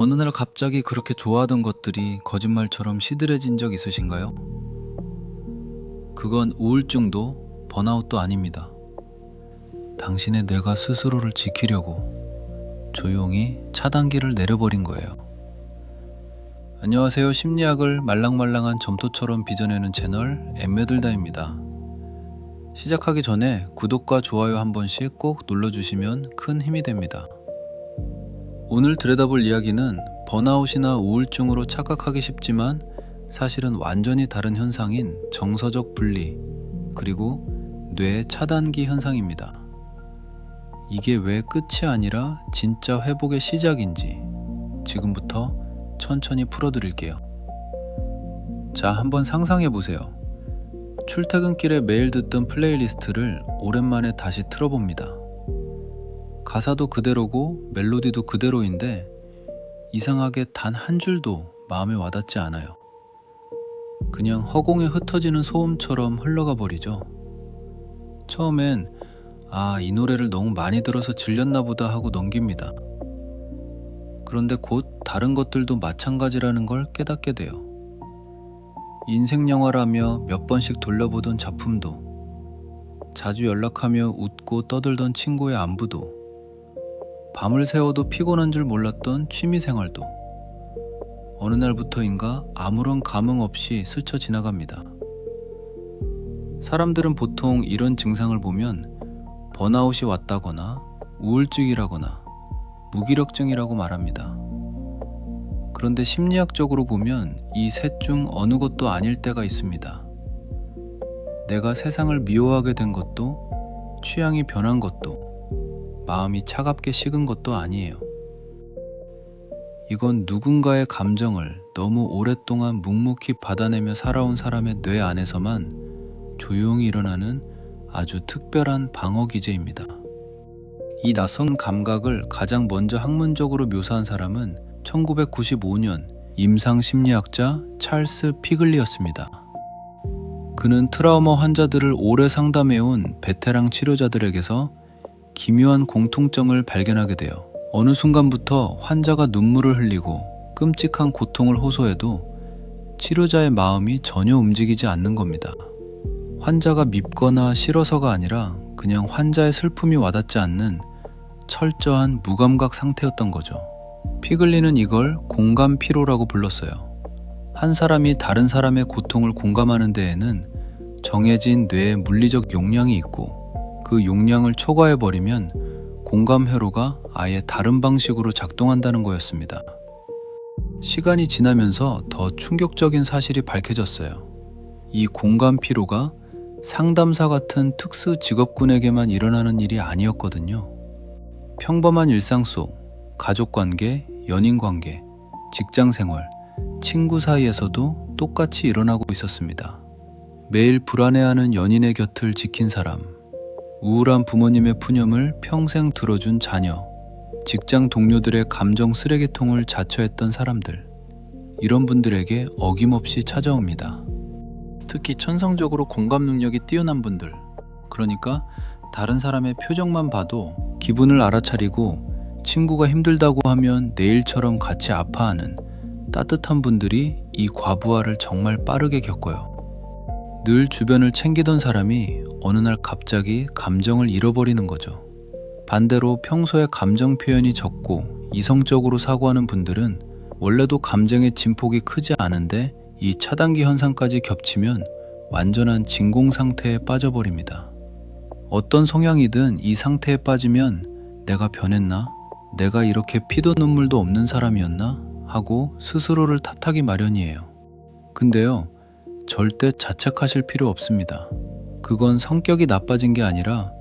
어느 날 갑자기 그렇게 좋아하던 것들이 거짓말처럼 시들해진 적 있으신가요? 그건 우울증도 번아웃도 아닙니다. 당신의 뇌가 스스로를 지키려고 조용히 차단기를 내려버린 거예요. 안녕하세요. 심리학을 말랑말랑한 점토처럼 빚어내는 채널 엠메들다입니다. 시작하기 전에 구독과 좋아요 한 번씩 꼭 눌러주시면 큰 힘이 됩니다. 오늘 들여다볼 이야기는 번아웃이나 우울증으로 착각하기 쉽지만 사실은 완전히 다른 현상인 정서적 분리, 그리고 뇌 차단기 현상입니다. 이게 왜 끝이 아니라 진짜 회복의 시작인지 지금부터 천천히 풀어드릴게요. 자, 한번 상상해보세요. 출퇴근길에 매일 듣던 플레이리스트를 오랜만에 다시 틀어봅니다. 가사도 그대로고 멜로디도 그대로인데 이상하게 단 한 줄도 마음에 와닿지 않아요. 그냥 허공에 흩어지는 소음처럼 흘러가 버리죠. 처음엔 이 노래를 너무 많이 들어서 질렸나 보다 하고 넘깁니다. 그런데 곧 다른 것들도 마찬가지라는 걸 깨닫게 돼요. 인생 영화라며 몇 번씩 돌려보던 작품도, 자주 연락하며 웃고 떠들던 친구의 안부도, 밤을 새워도 피곤한 줄 몰랐던 취미생활도 어느 날부터인가 아무런 감흥 없이 스쳐 지나갑니다. 사람들은 보통 이런 증상을 보면 번아웃이 왔다거나 우울증이라거나 무기력증이라고 말합니다. 그런데 심리학적으로 보면 이 셋 중 어느 것도 아닐 때가 있습니다. 내가 세상을 미워하게 된 것도, 취향이 변한 것도, 마음이 차갑게 식은 것도 아니에요. 이건 누군가의 감정을 너무 오랫동안 묵묵히 받아내며 살아온 사람의 뇌 안에서만 조용히 일어나는 아주 특별한 방어 기제입니다. 이 낯선 감각을 가장 먼저 학문적으로 묘사한 사람은 1995년 임상 심리학자 찰스 피글리였습니다. 그는 트라우마 환자들을 오래 상담해온 베테랑 치료자들에게서 기묘한 공통점을 발견하게 돼요. 어느 순간부터 환자가 눈물을 흘리고 끔찍한 고통을 호소해도 치료자의 마음이 전혀 움직이지 않는 겁니다. 환자가 밉거나 싫어서가 아니라 그냥 환자의 슬픔이 와닿지 않는 철저한 무감각 상태였던 거죠. 피글리는 이걸 공감 피로라고 불렀어요. 한 사람이 다른 사람의 고통을 공감하는 데에는 정해진 뇌의 물리적 용량이 있고 그 용량을 초과해버리면 공감 회로가 아예 다른 방식으로 작동한다는 거였습니다. 시간이 지나면서 더 충격적인 사실이 밝혀졌어요. 이 공감 피로가 상담사 같은 특수 직업군에게만 일어나는 일이 아니었거든요. 평범한 일상 속 가족관계, 연인관계, 직장생활, 친구 사이에서도 똑같이 일어나고 있었습니다. 매일 불안해하는 연인의 곁을 지킨 사람, 우울한 부모님의 푸념을 평생 들어준 자녀, 직장 동료들의 감정 쓰레기통을 자처했던 사람들, 이런 분들에게 어김없이 찾아옵니다. 특히 천성적으로 공감 능력이 뛰어난 분들, 그러니까 다른 사람의 표정만 봐도 기분을 알아차리고 친구가 힘들다고 하면 내일처럼 같이 아파하는 따뜻한 분들이 이 과부하를 정말 빠르게 겪어요. 늘 주변을 챙기던 사람이 어느 날 갑자기 감정을 잃어버리는 거죠. 반대로 평소에 감정 표현이 적고 이성적으로 사고하는 분들은 원래도 감정의 진폭이 크지 않은데 이 차단기 현상까지 겹치면 완전한 진공 상태에 빠져버립니다. 어떤 성향이든 이 상태에 빠지면 내가 변했나? 내가 이렇게 피도 눈물도 없는 사람이었나? 하고 스스로를 탓하기 마련이에요. 근데요, 절대 자책하실 필요 없습니다. 그건 성격이 나빠진 게 아니라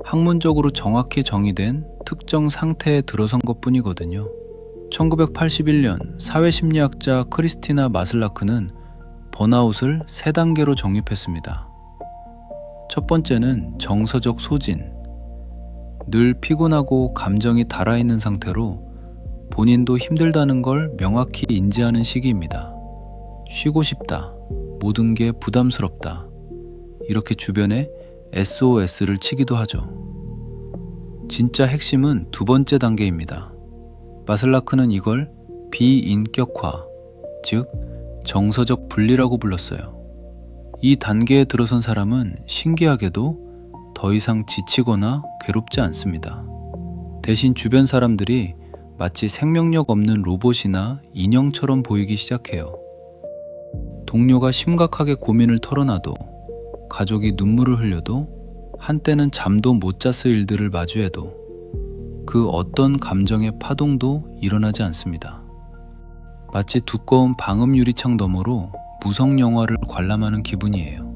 학문적으로 정확히 정의된 특정 상태에 들어선 것뿐이거든요. 1981년 사회심리학자 크리스티나 마슬라크는 번아웃을 3단계로 정립했습니다. 첫 번째는 정서적 소진. 늘 피곤하고 감정이 달아있는 상태로 본인도 힘들다는 걸 명확히 인지하는 시기입니다. 쉬고 싶다. 모든 게 부담스럽다. 이렇게 주변에 SOS를 치기도 하죠. 진짜 핵심은 두 번째 단계입니다. 마슬라크는 이걸 비인격화, 즉 정서적 분리라고 불렀어요. 이 단계에 들어선 사람은 신기하게도 더 이상 지치거나 괴롭지 않습니다. 대신 주변 사람들이 마치 생명력 없는 로봇이나 인형처럼 보이기 시작해요. 동료가 심각하게 고민을 털어놔도, 가족이 눈물을 흘려도, 한때는 잠도 못 잤을 일들을 마주해도 그 어떤 감정의 파동도 일어나지 않습니다. 마치 두꺼운 방음 유리창 너머로 무성 영화를 관람하는 기분이에요.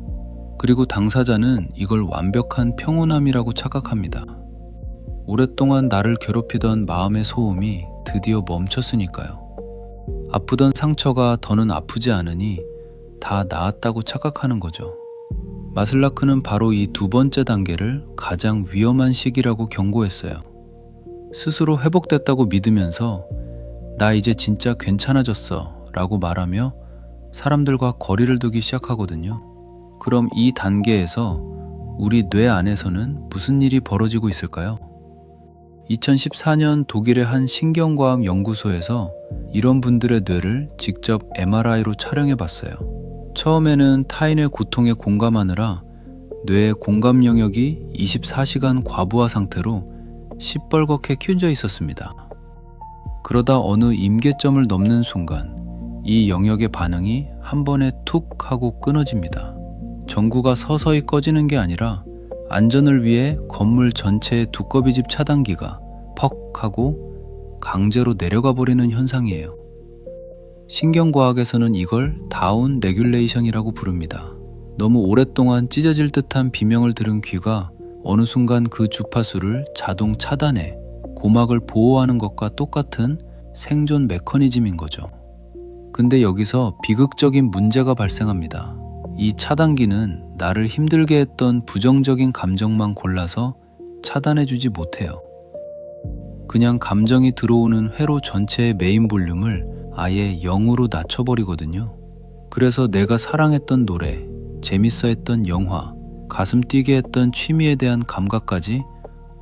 그리고 당사자는 이걸 완벽한 평온함이라고 착각합니다. 오랫동안 나를 괴롭히던 마음의 소음이 드디어 멈췄으니까요. 아프던 상처가 더는 아프지 않으니 다 나았다고 착각하는 거죠. 마슬라크는 바로 이 두 번째 단계를 가장 위험한 시기라고 경고했어요. 스스로 회복됐다고 믿으면서 나 이제 진짜 괜찮아졌어 라고 말하며 사람들과 거리를 두기 시작하거든요. 그럼 이 단계에서 우리 뇌 안에서는 무슨 일이 벌어지고 있을까요? 2014년 독일의 한 신경과학 연구소에서 이런 분들의 뇌를 직접 MRI로 촬영해 봤어요. 처음에는 타인의 고통에 공감하느라 뇌의 공감 영역이 24시간 과부하 상태로 시뻘겋게 켜져 있었습니다. 그러다 어느 임계점을 넘는 순간 이 영역의 반응이 한 번에 툭 하고 끊어집니다. 전구가 서서히 꺼지는 게 아니라 안전을 위해 건물 전체의 두꺼비집 차단기가 퍽 하고 강제로 내려가 버리는 현상이에요. 신경과학에서는 이걸 다운 레귤레이션이라고 부릅니다. 너무 오랫동안 찢어질 듯한 비명을 들은 귀가 어느 순간 그 주파수를 자동 차단해 고막을 보호하는 것과 똑같은 생존 메커니즘인 거죠. 근데 여기서 비극적인 문제가 발생합니다. 이 차단기는 나를 힘들게 했던 부정적인 감정만 골라서 차단해주지 못해요. 그냥 감정이 들어오는 회로 전체의 메인 볼륨을 아예 0으로 낮춰버리거든요. 그래서 내가 사랑했던 노래, 재밌어 했던 영화, 가슴 뛰게 했던 취미에 대한 감각까지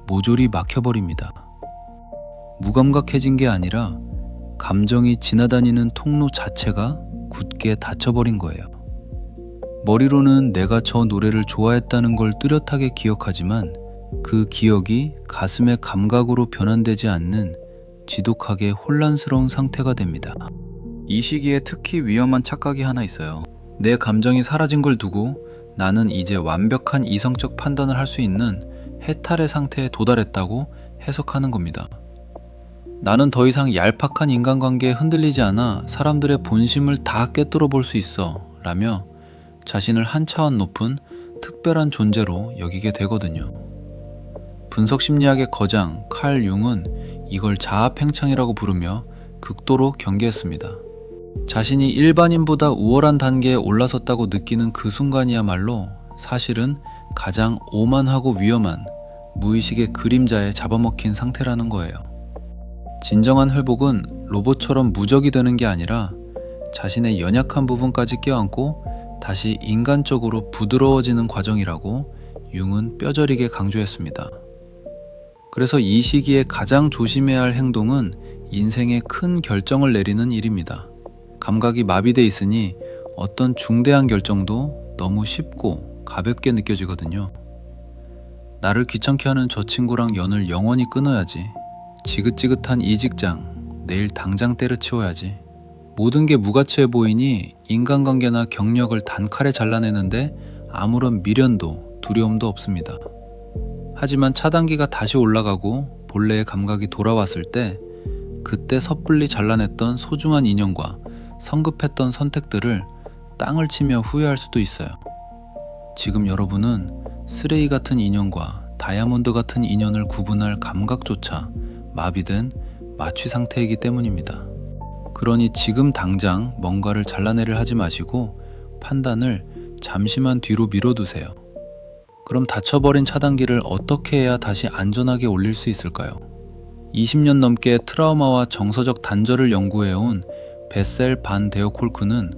모조리 막혀버립니다. 무감각해진 게 아니라 감정이 지나다니는 통로 자체가 굳게 닫혀버린 거예요. 머리로는 내가 저 노래를 좋아했다는 걸 뚜렷하게 기억하지만 그 기억이 가슴의 감각으로 변환되지 않는 지독하게 혼란스러운 상태가 됩니다. 이 시기에 특히 위험한 착각이 하나 있어요. 내 감정이 사라진 걸 두고 나는 이제 완벽한 이성적 판단을 할 수 있는 해탈의 상태에 도달했다고 해석하는 겁니다. 나는 더 이상 얄팍한 인간관계에 흔들리지 않아 사람들의 본심을 다 꿰뚫어 볼 수 있어 라며 자신을 한 차원 높은 특별한 존재로 여기게 되거든요. 분석심리학의 거장 칼 융은 이걸 자아팽창이라고 부르며 극도로 경계했습니다. 자신이 일반인보다 우월한 단계에 올라섰다고 느끼는 그 순간이야말로 사실은 가장 오만하고 위험한 무의식의 그림자에 잡아먹힌 상태라는 거예요. 진정한 회복은 로봇처럼 무적이 되는 게 아니라 자신의 연약한 부분까지 껴안고 다시 인간적으로 부드러워지는 과정이라고 융은 뼈저리게 강조했습니다. 그래서 이 시기에 가장 조심해야 할 행동은 인생의 큰 결정을 내리는 일입니다. 감각이 마비돼 있으니 어떤 중대한 결정도 너무 쉽고 가볍게 느껴지거든요. 나를 귀찮게 하는 저 친구랑 연을 영원히 끊어야지. 지긋지긋한 이 직장 내일 당장 때려치워야지. 모든 게 무가치해 보이니 인간관계나 경력을 단칼에 잘라내는데 아무런 미련도 두려움도 없습니다. 하지만 차단기가 다시 올라가고 본래의 감각이 돌아왔을 때 그때 섣불리 잘라냈던 소중한 인연과 성급했던 선택들을 땅을 치며 후회할 수도 있어요. 지금 여러분은 쓰레기 같은 인연과 다이아몬드 같은 인연을 구분할 감각조차 마비된 마취 상태이기 때문입니다. 그러니 지금 당장 뭔가를 잘라내려 하지 마시고 판단을 잠시만 뒤로 미뤄두세요. 그럼 닫혀버린 차단기를 어떻게 해야 다시 안전하게 올릴 수 있을까요? 20년 넘게 트라우마와 정서적 단절을 연구해온 베셀 반 데어콜크는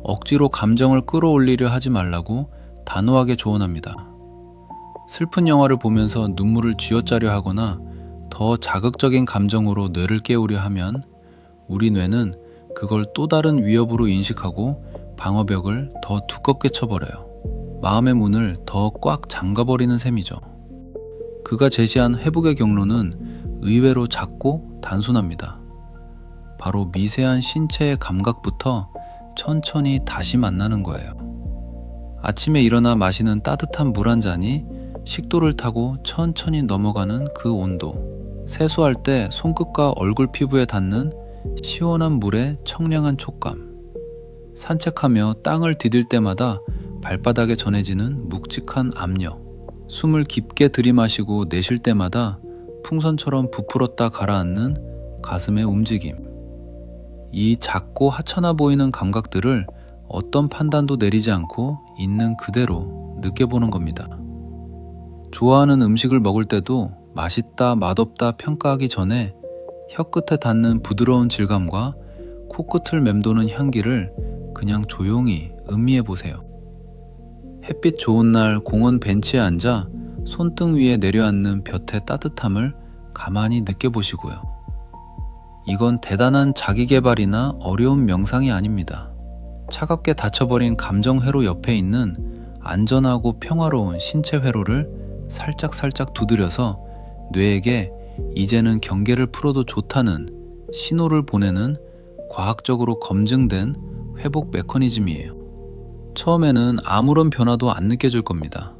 억지로 감정을 끌어올리려 하지 말라고 단호하게 조언합니다. 슬픈 영화를 보면서 눈물을 쥐어짜려 하거나 더 자극적인 감정으로 뇌를 깨우려 하면 우리 뇌는 그걸 또 다른 위협으로 인식하고 방어벽을 더 두껍게 쳐버려요. 마음의 문을 더 꽉 잠가버리는 셈이죠. 그가 제시한 회복의 경로는 의외로 작고 단순합니다. 바로 미세한 신체의 감각부터 천천히 다시 만나는 거예요. 아침에 일어나 마시는 따뜻한 물 한 잔이 식도를 타고 천천히 넘어가는 그 온도, 세수할 때 손끝과 얼굴 피부에 닿는 시원한 물의 청량한 촉감, 산책하며 땅을 디딜 때마다 발바닥에 전해지는 묵직한 압력, 숨을 깊게 들이마시고 내쉴 때마다 풍선처럼 부풀었다 가라앉는 가슴의 움직임. 이 작고 하찮아 보이는 감각들을 어떤 판단도 내리지 않고 있는 그대로 느껴보는 겁니다. 좋아하는 음식을 먹을 때도 맛있다, 맛없다 평가하기 전에 혀끝에 닿는 부드러운 질감과 코끝을 맴도는 향기를 그냥 조용히 음미해 보세요. 햇빛 좋은 날 공원 벤치에 앉아 손등 위에 내려앉는 볕의 따뜻함을 가만히 느껴보시고요. 이건 대단한 자기계발이나 어려운 명상이 아닙니다. 차갑게 닫혀버린 감정 회로 옆에 있는 안전하고 평화로운 신체 회로를 살짝 두드려서 뇌에게 이제는 경계를 풀어도 좋다는 신호를 보내는 과학적으로 검증된 회복 메커니즘이에요. 처음에는 아무런 변화도 안 느껴질 겁니다.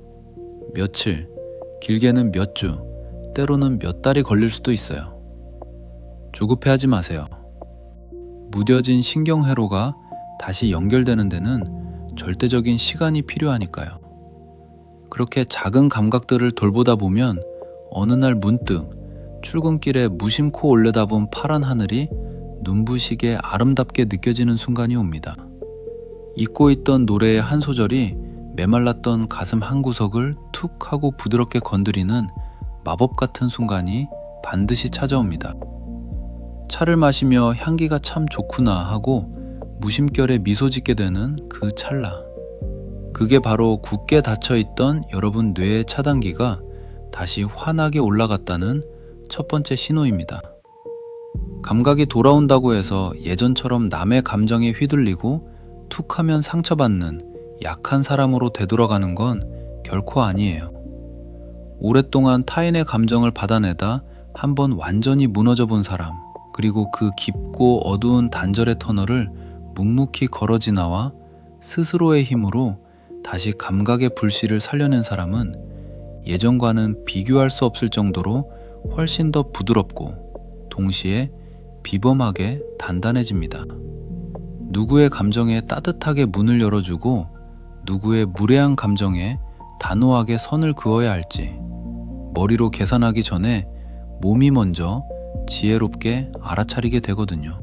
며칠, 길게는 몇 주, 때로는 몇 달이 걸릴 수도 있어요. 조급해하지 마세요. 무뎌진 신경회로가 다시 연결되는 데는 절대적인 시간이 필요하니까요. 그렇게 작은 감각들을 돌보다 보면 어느 날 문득 출근길에 무심코 올려다본 파란 하늘이 눈부시게 아름답게 느껴지는 순간이 옵니다. 잊고 있던 노래의 한 소절이 메말랐던 가슴 한구석을 툭 하고 부드럽게 건드리는 마법 같은 순간이 반드시 찾아옵니다. 차를 마시며 향기가 참 좋구나 하고 무심결에 미소 짓게 되는 그 찰나. 그게 바로 굳게 닫혀있던 여러분 뇌의 차단기가 다시 환하게 올라갔다는 첫 번째 신호입니다. 감각이 돌아온다고 해서 예전처럼 남의 감정에 휘둘리고 툭 하면 상처받는 약한 사람으로 되돌아가는 건 결코 아니에요. 오랫동안 타인의 감정을 받아내다 한번 완전히 무너져 본 사람, 그리고 그 깊고 어두운 단절의 터널을 묵묵히 걸어 지나와 스스로의 힘으로 다시 감각의 불씨를 살려낸 사람은 예전과는 비교할 수 없을 정도로 훨씬 더 부드럽고 동시에 비범하게 단단해집니다. 누구의 감정에 따뜻하게 문을 열어주고 누구의 무례한 감정에 단호하게 선을 그어야 할지 머리로 계산하기 전에 몸이 먼저 지혜롭게 알아차리게 되거든요.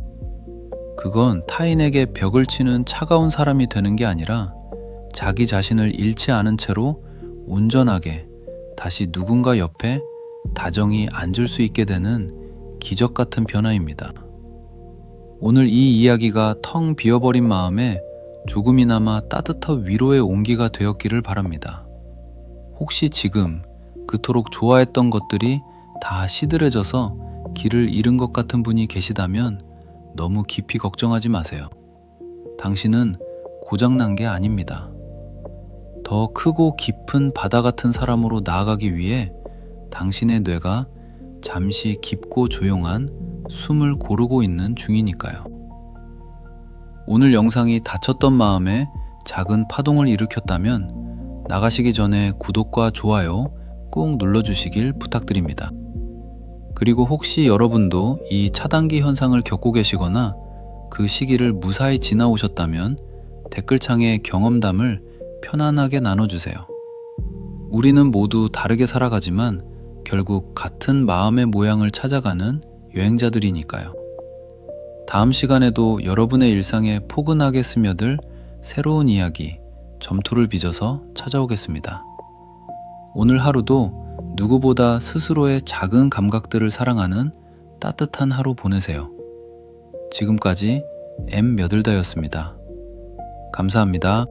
그건 타인에게 벽을 치는 차가운 사람이 되는 게 아니라 자기 자신을 잃지 않은 채로 온전하게 다시 누군가 옆에 다정히 앉을 수 있게 되는 기적 같은 변화입니다. 오늘 이 이야기가 텅 비어버린 마음에 조금이나마 따뜻한 위로의 온기가 되었기를 바랍니다. 혹시 지금 그토록 좋아했던 것들이 다 시들해져서 길을 잃은 것 같은 분이 계시다면 너무 깊이 걱정하지 마세요. 당신은 고장난 게 아닙니다. 더 크고 깊은 바다 같은 사람으로 나아가기 위해 당신의 뇌가 잠시 깊고 조용한 숨을 고르고 있는 중이니까요. 오늘 영상이 다쳤던 마음에 작은 파동을 일으켰다면 나가시기 전에 구독과 좋아요 꼭 눌러주시길 부탁드립니다. 그리고 혹시 여러분도 이 차단기 현상을 겪고 계시거나 그 시기를 무사히 지나오셨다면 댓글창에 경험담을 편안하게 나눠주세요. 우리는 모두 다르게 살아가지만 결국 같은 마음의 모양을 찾아가는 여행자들이니까요. 다음 시간에도 여러분의 일상에 포근하게 스며들 새로운 이야기, 점토를 빚어서 찾아오겠습니다. 오늘 하루도 누구보다 스스로의 작은 감각들을 사랑하는 따뜻한 하루 보내세요. 지금까지 M 몇을다였습니다. 감사합니다.